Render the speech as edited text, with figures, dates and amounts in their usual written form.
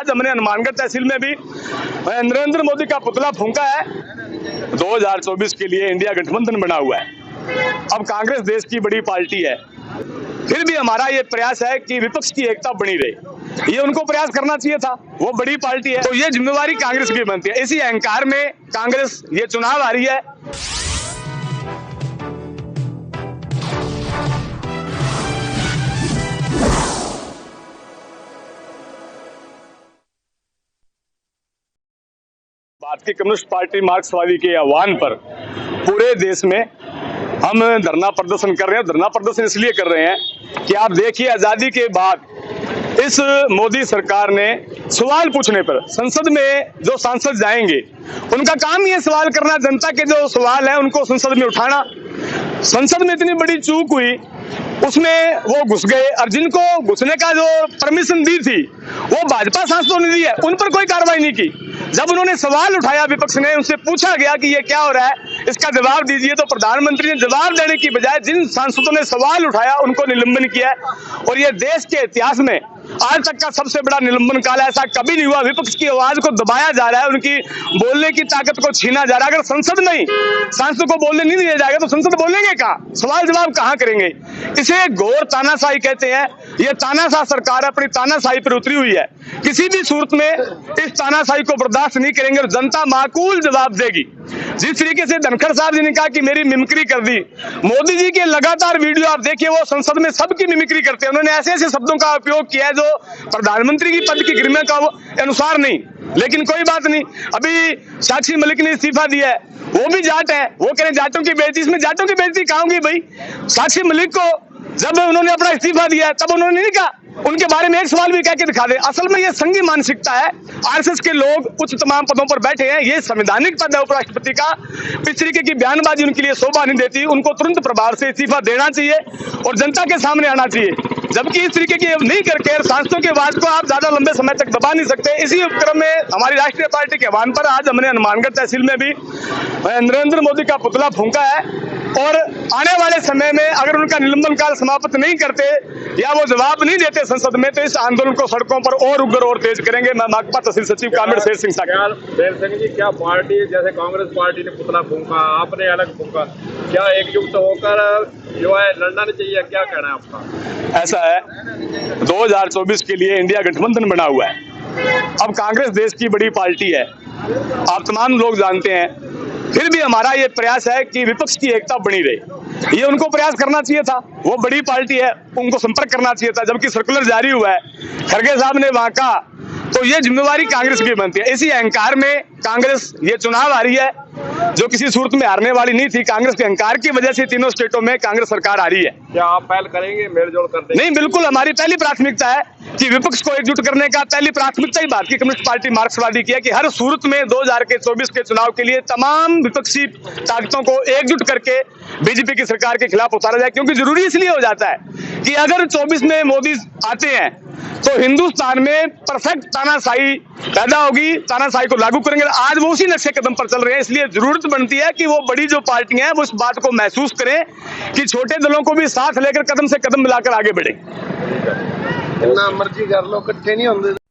आज हमने हनुमानगढ़ तहसील में भी नरेंद्र मोदी का पुतला फूंका है। 2024 के लिए इंडिया गठबंधन बना हुआ है। अब कांग्रेस देश की बड़ी पार्टी है, फिर भी हमारा ये प्रयास है कि विपक्ष की एकता बनी रहे। ये उनको प्रयास करना चाहिए था, वो बड़ी पार्टी है, तो ये जिम्मेवारी कांग्रेस की बनती है। इसी अहंकार में कांग्रेस ये चुनाव आ रही है। भारतीय कम्युनिस्ट पार्टी मार्क्सवादी के आह्वान पर पूरे देश में हम धरना प्रदर्शन कर रहे हैं। धरना प्रदर्शन इसलिए कर रहे हैं कि आप देखिए, आजादी के बाद इस मोदी सरकार ने सवाल पूछने पर संसद में जो सांसद जाएंगे उनका काम ये सवाल करना, जनता के जो सवाल है उनको संसद में उठाना। संसद में इतनी बड़ी चूक हुई, उसमें वो घुस गए और जिनको घुसने का जो परमिशन दी थी वो भाजपा सांसदों ने दी है, उन पर कोई कार्रवाई नहीं की। जब उन्होंने सवाल उठाया, विपक्ष ने, उनसे पूछा गया कि ये क्या हो रहा है, इसका जवाब दीजिए, तो प्रधानमंत्री ने जवाब देने की बजाय जिन सांसदों ने सवाल उठाया उनको निलंबन किया है। और ये देश के इतिहास में आज तक का सबसे बड़ा निलंबन काल है। ऐसा कभी नहीं हुआ। विपक्ष की आवाज को दबाया जा रहा है, उनकी बोलने की ताकत को छीना जा रहा है। अगर संसद में ही सांसदों को बोलने नहीं दिया जाएगा तो संसद बोलेंगे कहाँ, सवाल जवाब कहाँ करेंगे? इसे घोर तानाशाही कहते हैं। ये तानाशाह सरकार अपनी तानाशाही पर उतरी हुई है। किसी भी सूरत में इस तानाशाही को बर्दाश्त नहीं करेंगे और जनता माकूल जवाब देगी। जिस तरीके से धनखड़ साहब जी ने कहा कि मेरी मिमिक्री कर दी, मोदी जी के लगातार वीडियो आप देखिए, वो संसद में सबकी मिमिक्री करते हैं। उन्होंने ऐसे ऐसे शब्दों का उपयोग किया है जो प्रधानमंत्री की पद की गरिमा का अनुसार नहीं, लेकिन कोई बात नहीं। अभी साक्षी मलिक ने इस्तीफा दिया है, वो भी जाट है, वो कह रहे जाटों की बेइज्जती। इसमें जाटों की बेइज्जती कहाँ होगी भाई? साक्षी मलिक को जब उन्होंने अपना इस्तीफा दिया तब उन्होंने नहीं कहा, उनके बारे में एक सवाल भी कह के दिखा दे। असल में ये संघी मानसिकता है। आरएसएस के लोग उच्च तमाम पदों पर बैठे हैं, ये संवैधानिक पद है उपराष्ट्रपति का। इस तरीके की बयानबाजी उनके लिए शोभा नहीं देती। उनको तुरंत प्रभाव से इस्तीफा देना चाहिए और जनता के सामने आना चाहिए। जबकि इस तरीके की नहीं करके सांसदों के आवाज को आप ज्यादा लंबे समय तक दबा नहीं सकते। इसी उपक्रम में हमारी राष्ट्रीय पार्टी के आह्वान पर आज हमने हनुमानगढ़ तहसील में भी नरेंद्र मोदी का पुतला फूंका है। और आने वाले समय में अगर उनका निलंबन काल समाप्त नहीं करते या वो जवाब नहीं देते संसद में, तो इस आंदोलन को सड़कों पर और उग्र और तेज करेंगे। मैं माकपा तहसील सचिव कामिर शेर सिंह सिंह जी, क्या पार्टी जैसे कांग्रेस पार्टी ने पुतला फूंका, आपने अलग फूंका, क्या एकजुट होकर जो है लड़ना नहीं चाहिए? क्या कहना है आपका? ऐसा है, 2024 के लिए इंडिया गठबंधन बना हुआ है। अब कांग्रेस देश की बड़ी पार्टी है, आप तमाम लोग जानते हैं। फिर भी हमारा ये प्रयास है कि विपक्ष की एकता बनी रहे। ये उनको प्रयास करना चाहिए था, वो बड़ी पार्टी है, उनको संपर्क करना चाहिए था। जबकि सर्कुलर जारी हुआ है, खड़गे साहब ने वहां कहा, तो ये जिम्मेवारी कांग्रेस की बनती है। इसी अहंकार में कांग्रेस ये चुनाव आ रही है, जो किसी सूरत में हारने वाली नहीं थी। कांग्रेस के अहंकार की वजह से तीनों स्टेटों में कांग्रेस सरकार आ रही है। क्या आप पहल करेंगे, मेलजोल करते? नहीं, बिल्कुल हमारी पहली प्राथमिकता है कि विपक्ष को एकजुट करने का पहली प्राथमिकता ही भारतीय कम्युनिस्ट पार्टी मार्क्सवादी की है कि हर सूरत में 2024 के चुनाव के लिए तमाम विपक्षी ताकतों को एकजुट करके बीजेपी की सरकार के खिलाफ उतारा जाए। क्योंकि जरूरी इसलिए हो जाता है कि अगर 24 में मोदी आते हैं तो हिंदुस्तान में परफेक्ट तानाशाही पैदा होगी, तानाशाही को लागू करेंगे। आज वो उसी नक्शे कदम पर चल रहे हैं, इसलिए जरूरत बनती है कि वो बड़ी जो पार्टियां हैं वो इस बात को महसूस करें कि छोटे दलों को भी साथ लेकर कदम से कदम मिलाकर आगे बढ़े। जितना मर्जी कर लो, इकट्ठे नहीं होंगे।